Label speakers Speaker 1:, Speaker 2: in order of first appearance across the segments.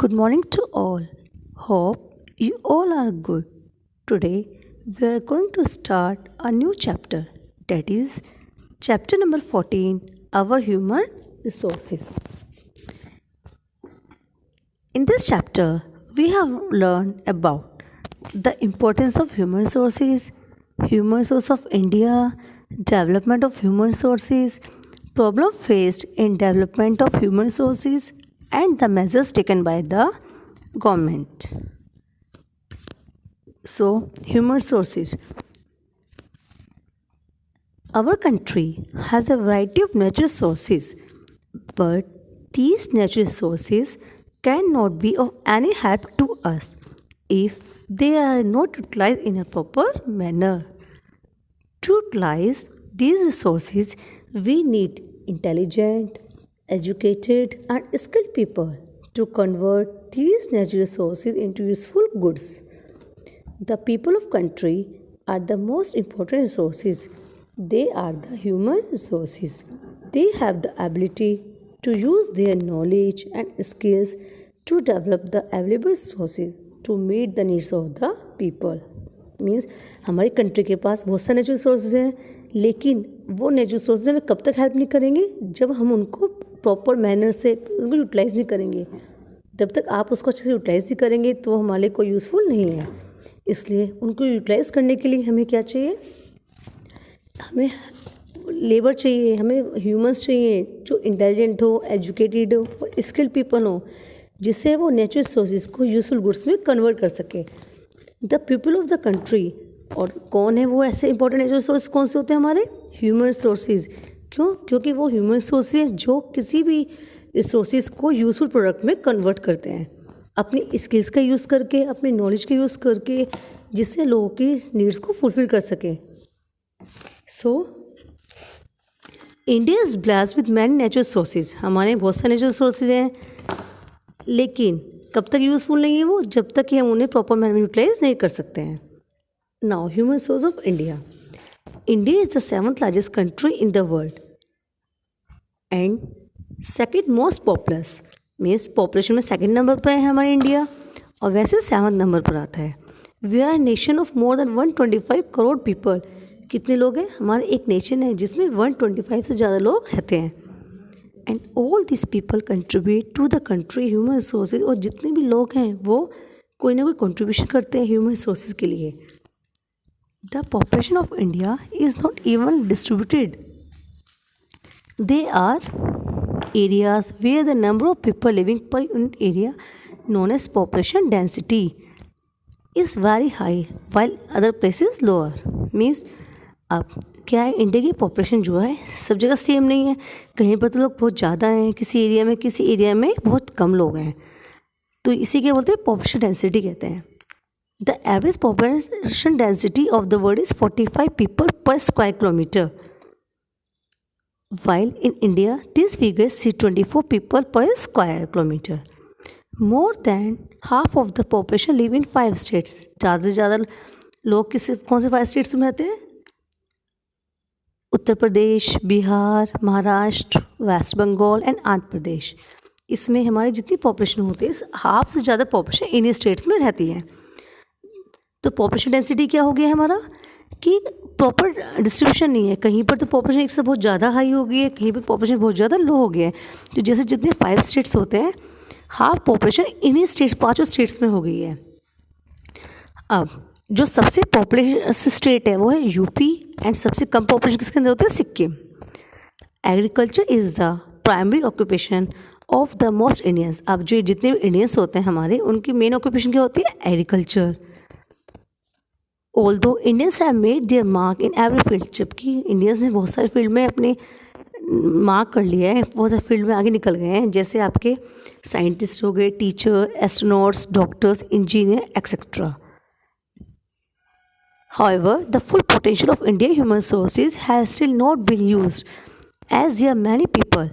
Speaker 1: Good morning to all. Hope you all are good. Today we are going to start a new chapter, that is chapter number 14, Our Human Resources. In this chapter we have learned about the importance of human resource of India, development of human resources, problem faced in development of human resources, and the measures taken by the government. So, human resources. Our country has a variety of natural sources, but these natural sources cannot be of any help to us if they are not utilized in a proper manner. To utilize these resources, we need intelligent, educated, and skilled people to convert these natural resources into useful goods. The people of country are the most important resources. They are the human resources. They have the ability to use their knowledge and skills to develop the available resources to meet the needs of the people. Means हमारी country के पास बहुत सारे natural resources हैं, लेकिन वो natural resources हमें कब तक हेल्प नहीं करेंगे जब हम उनको प्रॉपर मैनर से उनको यूटिलाइज नहीं करेंगे. जब तक आप उसको अच्छे से यूटिलाइज नहीं करेंगे तो हमारे लिए कोई यूज़फुल नहीं है. इसलिए उनको यूटिलाइज करने के लिए हमें क्या चाहिए, हमें लेबर चाहिए, हमें ह्यूमंस चाहिए जो इंटेलिजेंट हो, एजुकेटेड हो, स्किल्ड पीपल हो, जिससे वो नेचुरल रिसोर्सेज को यूजफुल गुड्स में कन्वर्ट कर सके. The people of the country, और कौन है वो ऐसे इंपॉर्टेंट नेचुरल रिसोर्स कौन से होते हैं हमारे? Human resources. क्यों? क्योंकि वो ह्यूमन रिसोर्सेज जो किसी भी रिसोर्सेज को यूजफुल प्रोडक्ट में कन्वर्ट करते हैं अपनी स्किल्स का यूज़ करके, अपनी नॉलेज का यूज़ करके, जिससे लोगों की नीड्स को फुलफिल कर सके. So India is blessed with many natural sources. हमारे बहुत सारे नेचुरल सोर्सेज हैं, लेकिन कब तक यूज़फुल नहीं है वो, जब तक कि हम उन्हें प्रॉपर मैनर में यूटिलाइज नहीं कर सकते हैं. Now human source of India. India is the 7th largest country in the world and second most populous. Means population में सेकेंड नंबर पर है हमारा इंडिया, और वैसे 7th नंबर पर आता है. We are nation of more than 125 crore people. कितने लोग हैं? हमारे एक नेशन है जिसमें 125 से ज़्यादा लोग रहते हैं. And all this people contribute to the country human resources. और जितने भी लोग हैं वो कोई ना कोई कंट्रीब्यूशन करते हैं ह्यूमन रिसोर्सेज के लिए. The population of India is not even distributed. They are areas where the number of people living per unit area, known as population density, is very high while other places lower. Means अब क्या है, India की population जो है सब जगह same नहीं है. कहीं पर तो लोग बहुत ज़्यादा हैं, किसी एरिया में बहुत कम लोग हैं. तो इसी क्या बोलते हैं? पॉपुलेशन डेंसिटी कहते हैं. The average population density of the world is 45 people per square kilometre. While in India, this figure is 24 people per square kilometer. More than half of the population live in 5 states. ज़्यादा से ज़्यादा लोग कौन से 5 states में रहते हैं? Uttar Pradesh, Bihar, Maharashtra, waste Bengal and Andhra Pradesh. इसमें हमारी जितनी पॉपुलेशन होती है, हाफ से ज़्यादा पॉपुलेशन इन्हीं स्टेट्स में रहती है. तो पॉपुलेशन डेंसिटी क्या हो गया हमारा कि प्रॉपर डिस्ट्रीब्यूशन नहीं है. कहीं पर तो पॉपुलेशन एक से बहुत ज़्यादा हाई हो गई है, कहीं पर पॉपुलेशन बहुत ज़्यादा लो हो गया है. तो जैसे जितने 5 स्टेट्स होते हैं, हाफ पॉपुलेशन इन्हीं स्टेट्स 5 स्टेट्स में हो गई है. अब जो सबसे पॉपुलेशन स्टेट है वो है यूपी, एंड सबसे कम पॉपुलेशन किसके अंदर होती है? Sikkim. Agriculture is the primary occupation of the most Indians. अब जो जितने भी इंडियंस होते हैं हमारे, उनकी मेन ऑक्यूपेशन क्या होती है? Agriculture. Although Indians have made their mark in every field, जबकि इंडियंस ने बहुत सारे फील्ड में अपने मार्क कर लिया है, बहुत सारे फील्ड में आगे निकल गए हैं. जैसे आपके साइंटिस्ट हो गए, teacher, astronauts, doctors, engineer etcetera. However, the full potential of Indian human resources has still not been used, as there are many people,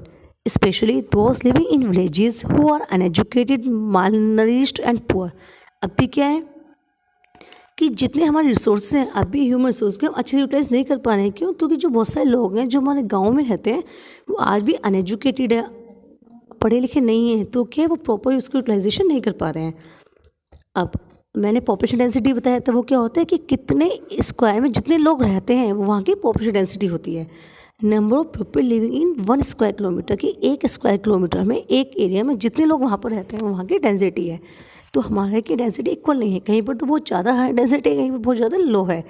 Speaker 1: especially those living in villages, who are uneducated, malnourished and poor. अब भी क्या है कि जितने हमारे resource हैं, अभी human resource के हम अच्छे से यूटिलाइज नहीं कर पा रहे हैं. क्यों? क्योंकि जो बहुत सारे लोग हैं जो हमारे गांव में रहते हैं वो आज भी अनएजुकेटेड है, पढ़े लिखे नहीं हैं तो क्या वो प्रॉपर उसकी यूटिलाइजेशन नहीं कर पा रहे हैं। अब मैंने पॉपुलेशन डेंसिटी बताया था, वो क्या होता है कि कितने स्क्वायर में जितने लोग रहते हैं वो वहाँ की पॉपुलेशन डेंसिटी होती है। Number of people living in 1 square kilometre, की 1 स्क्वायर किलोमीटर में एक एरिया में जितने लोग वहाँ पर रहते हैं वहाँ की डेंसिटी है। तो हमारे की डेंसिटी इक्वल नहीं है, कहीं पर तो बहुत ज़्यादा हाई डेंसिटी है, कहीं पर बहुत ज़्यादा लो है।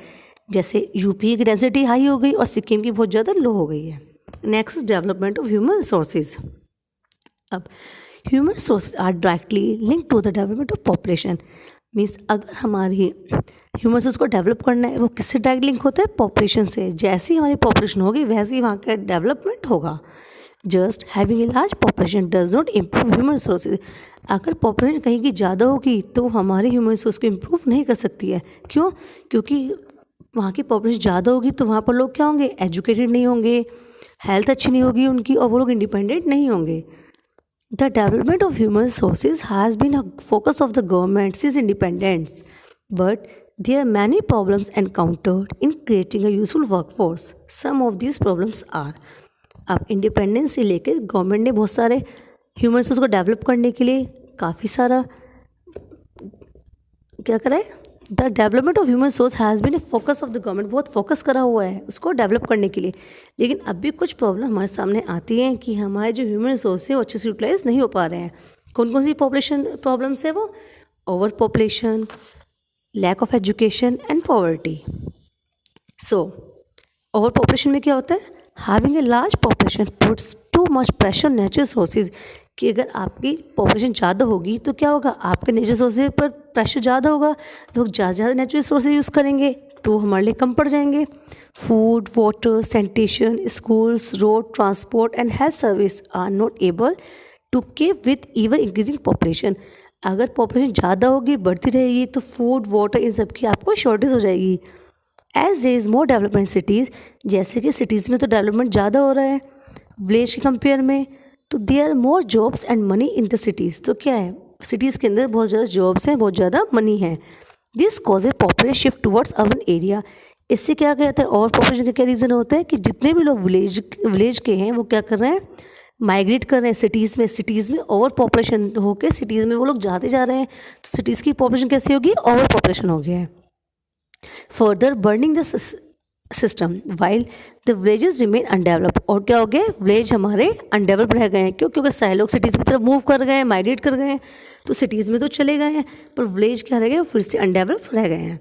Speaker 1: जैसे यूपी की डेंसिटी हाई हो गई और सिक्किम की बहुत ज़्यादा लो हो गई है। Next, development of human resources. अब human resources are directly link to the development of population. Means अगर हमारी ह्यूमन रिसोर्स को डेवलप करना है वो किससे डायरेक्ट लिंक होता है? पॉपुलेशन से। जैसी हमारी पॉपुलेशन होगी वैसे ही वहाँ का डेवलपमेंट होगा। Just having a large population does not improve human resources. अगर पॉपुलेशन कहीं की ज़्यादा होगी तो हमारी ह्यूमन रिसोर्स को इम्प्रूव नहीं कर सकती है। क्यों? क्योंकि वहाँ की पॉपुलेशन ज़्यादा होगी तो वहाँ पर लोग क्या होंगे? एजुकेटेड नहीं होंगे, हेल्थ अच्छी नहीं होगी उनकी, और वो लोग इंडिपेंडेंट नहीं होंगे। The development of human resources has been a focus of the government since independence, but there are many problems encountered in creating a useful workforce. Some of these problems are, अब independence से लेकर government ने बहुत सारे human resource को develop करने के लिए काफ़ी सारा क्या करा है? The development of human resource has been a focus of the government, बहुत फोकस करा हुआ है उसको डेवलप करने के लिए। लेकिन अब भी कुछ प्रॉब्लम हमारे सामने आती हैं कि हमारे जो ह्यूमन रिसोर्स है वो अच्छे से यूटिलाइज नहीं हो पा रहे हैं। कौन कौन सी पॉपुलेशन प्रॉब्लम्स है वो? Over population, lack of education and poverty. So over population में क्या होता है? Having a large population puts too much pressure natural resources, कि अगर आपकी पॉपुलेशन ज़्यादा होगी तो क्या होगा? आपके नेचुरल रिसोर्सेज पर प्रेशर ज़्यादा होगा, लोग ज़्यादा ज़्यादा नेचुरल रिसोर्सेज यूज़ करेंगे तो हमारे लिए कम पड़ जाएंगे। Food, water, sanitation, schools, road transport and health service are not able to keep with even increasing population. अगर पॉपुलेशन ज़्यादा होगी, बढ़ती रहेगी, तो फूड, वाटर, इन सब की आपको शॉर्टेज हो जाएगी। As there is more development cities, जैसे कि सिटीज़ में तो डेवलपमेंट ज़्यादा हो रहा है विलेज के कंपेयर में, तो there are more jobs and money in the cities. तो क्या है? सिटीज़ के अंदर बहुत ज़्यादा जॉब्स हैं, बहुत ज़्यादा मनी है। This cause A popular shift towards urban area. इससे क्या कहते हैं? और पॉपुलेशन का क्या रीज़न होता है कि जितने भी लोग विलेज के हैं वो क्या कर रहे हैं? माइग्रेट कर रहे हैं सिटीज़ में। सिटीज़ में ओवर पॉपुलेशन होकर सिटीज़ में वो लोग जाते जा रहे हैं, तो सिटीज़ की पॉपुलेशन कैसी होगी? ओवर पॉपुलेशन हो गया है। Further burning the system while the villages remain undeveloped. और क्या हो गया? विलेज हमारे अनडेवलप रह गए हैं। क्यों? क्योंकि सारे लोग सिटीज़ की तरफ मूव कर गए हैं, माइग्रेट कर गए हैं, तो सिटीज़ में तो चले गए हैं, पर विलेज क्या रह गए? फिर से अनडेवलप रह गए हैं।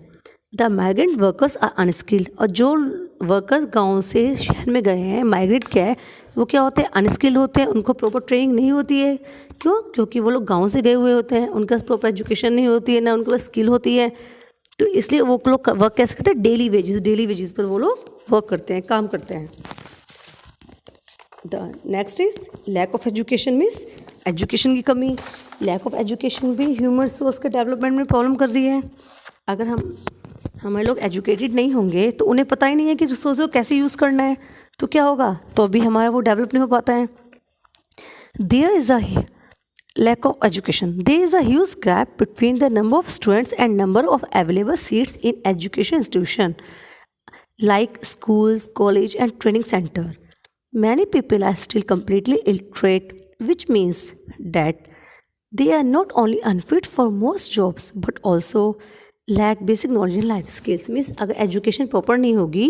Speaker 1: The migrant workers are unskilled. और जो वर्कर्स गाँव से शहर में गए हैं, माइग्रेट किया है, वो क्या होते हैं? अनस्किल्ड होते हैं, उनको प्रॉपर ट्रेनिंग नहीं होती है। क्यों? क्योंकि वो लोग गाँव से गए हुए होते हैं, उनके पास प्रॉपर एजुकेशन नहीं होती है, ना उनके पास स्किल होती है, तो इसलिए वो लोग वर्क कैसे करते हैं? डेली वेजेस पर वो लोग वर्क करते हैं, काम करते हैं। The next is lack of education, means education की कमी। लैक ऑफ एजुकेशन भी ह्यूमन रिसोर्स के डेवलपमेंट में प्रॉब्लम कर रही है। अगर हमारे लोग एजुकेटेड नहीं होंगे तो उन्हें पता ही नहीं है कि रिसोर्स को कैसे यूज़ करना है, तो क्या होगा? तो अभी हमारा वो डेवलप नहीं हो पाता है। There is a lack of education. There is a huge gap between the number of students and number of available seats in education institution like schools, college and training center. Many people are still completely illiterate, which means that they are not only unfit for most jobs but also lack basic knowledge and life skills. Means अगर education proper नहीं होगी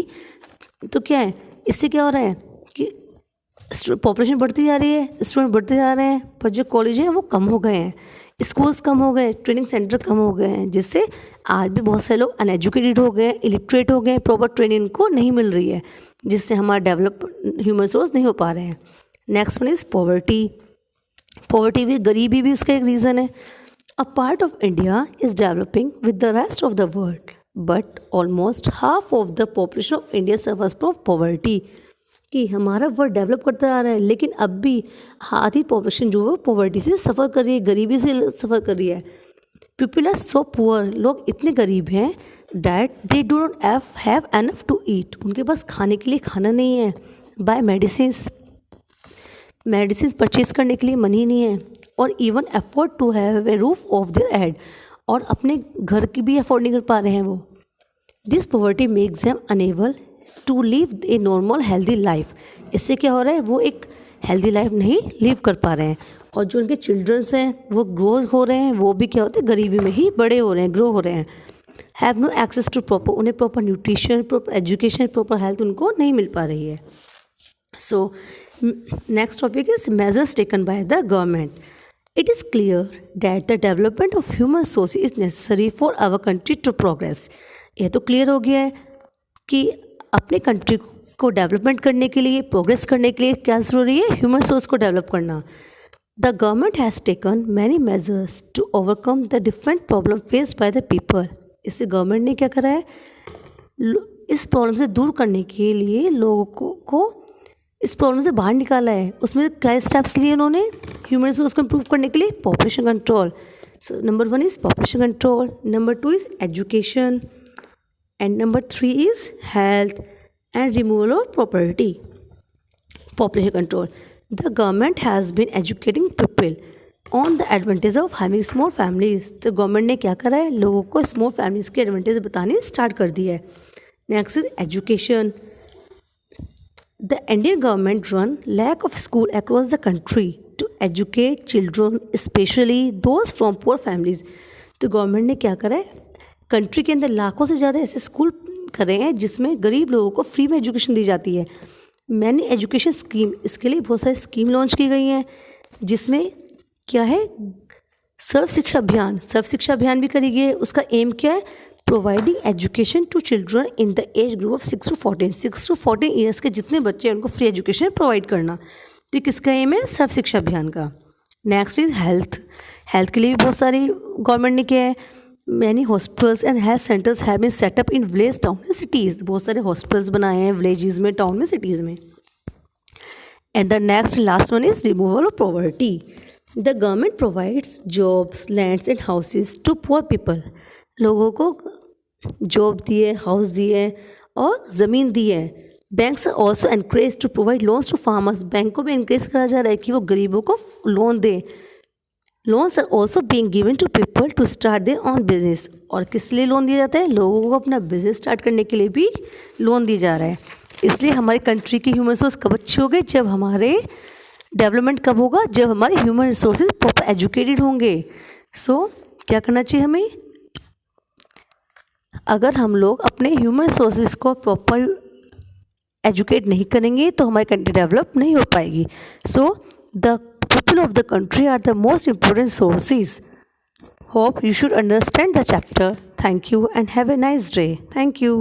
Speaker 1: तो क्या है? इससे क्या हो रहा है कि पॉपुलेशन बढ़ती जा रही है, स्टूडेंट बढ़ते जा रहे हैं, पर जो कॉलेज हैं वो कम हो गए हैं, स्कूल्स कम हो गए, ट्रेनिंग सेंटर कम हो गए हैं, जिससे आज भी बहुत सारे लोग अनएजुकेटेड हो गए, इलिटरेट हो गए, प्रॉपर ट्रेनिंग उनको नहीं मिल रही है, जिससे हमारा डेवलप ह्यूमन रिसोर्स नहीं हो पा रहे हैं। Next one is poverty. Poverty भी, गरीबी भी उसका एक रीज़न है। A part of India is developing with the rest of the world, but almost half of the population of India suffers from poverty. कि हमारा वर्ल्ड डेवलप करता जा रहा है लेकिन अब भी आधी पॉपुलेशन जो है पॉवर्टी से सफ़र कर रही है, गरीबी से सफ़र कर रही है। पीपल आर सो पुअर, लोग इतने गरीब हैं that they do not have enough to eat, उनके पास खाने के लिए खाना नहीं है। बाय मेडिसिन परचेज करने के लिए मनी नहीं है, और even afford to have a roof of their head, और अपने घर की भी अफोर्ड नहीं कर पा रहे हैं वो। This poverty makes them unable to live a normal healthy life. इससे क्या हो रहा है? वो एक हेल्दी लाइफ नहीं लिव कर पा रहे हैं, और जो उनके चिल्ड्रंस हैं वो ग्रो हो रहे हैं, वो भी क्या होते हैं, गरीबी में ही बड़े हो रहे हैं, ग्रो हो रहे हैं। Have no access to proper, उन्हें proper nutrition, proper education, proper health उनको नहीं मिल पा रही है। So next topic is measures taken by the government. It is clear that the development of human resources is necessary for our country to progress. यह तो clear हो गया है कि अपने कंट्री को डेवलपमेंट करने के लिए, प्रोग्रेस करने के लिए क्या ज़रूरी है, ह्यूमन रिसोर्स को डेवलप करना। The government has taken many measures to overcome the different problem faced by the people. इससे गवर्नमेंट ने क्या करा है, इस प्रॉब्लम से दूर करने के लिए लोगों को इस प्रॉब्लम से बाहर निकाला है। उसमें क्या स्टेप्स लिए उन्होंने ह्यूमन रिसोर्स को इम्प्रूव करने के लिए? Population control. So number 1 is population control, number 2 is education, and number 3 is health and removal of property. Population control, the government has been educating people on the advantage of having small families. तो government ने क्या करा है, लोगों को small families के advantage बताने start कर दिया है। Next is education. The Indian government run lakh of schools across the country to educate children, especially those from poor families. तो गवर्नमेंट ने क्या करा है, कंट्री के अंदर लाखों से ज़्यादा ऐसे स्कूल करे हैं जिसमें गरीब लोगों को फ्री में एजुकेशन दी जाती है। मैनी एजुकेशन स्कीम, इसके लिए बहुत सारी स्कीम लॉन्च की गई हैं, जिसमें क्या है, सर्व शिक्षा अभियान, सर्व शिक्षा अभियान भी करी गई है। उसका एम क्या है, providing education to children in the age group of 6 to 14 years के जितने बच्चे हैं उनको फ्री एजुकेशन प्रोवाइड करना। तो किसका एम है, सर्व शिक्षा अभियान का। Next is health. हेल्थ के लिए भी बहुत सारी गवर्नमेंट ने किया है। Many hospitals and health centres have been set up in village, town and cities. बहुत सारे हॉस्पिटल्स बनाए हैं विलेजेस में, टाउन में, सिटीज़ में। And the next last one is removal of poverty. The government provides jobs, lands and houses to poor people. लोगों को job दिए, हाउस दिए और ज़मीन दी है। Banks are also encourage to provide loans to farmers. Bank को भी इनक्रेज करा जा रहा है कि वो गरीबों को लोन दें। Loans are also being given to people to start their own business. और किस लिए लोन दिया जाता है, लोगों को अपना बिजनेस स्टार्ट करने के लिए भी लोन दिया जा रहा है। इसलिए हमारी कंट्री की ह्यूमन रिसोर्स कब अच्छे होंगे, जब हमारे डेवलपमेंट कब होगा, जब हमारे ह्यूमन रिसोर्सेज प्रॉपर एजुकेटेड होंगे। सो क्या करना चाहिए हमें, अगर हम लोग अपने ह्यूमन रिसोर्सेज को प्रॉपर एजुकेट नहीं करेंगे तो हमारी कंट्री डेवलप नहीं हो पाएगी। So the people of the country are the most important sources. Hope you should understand the chapter. Thank you and have a nice day. Thank you.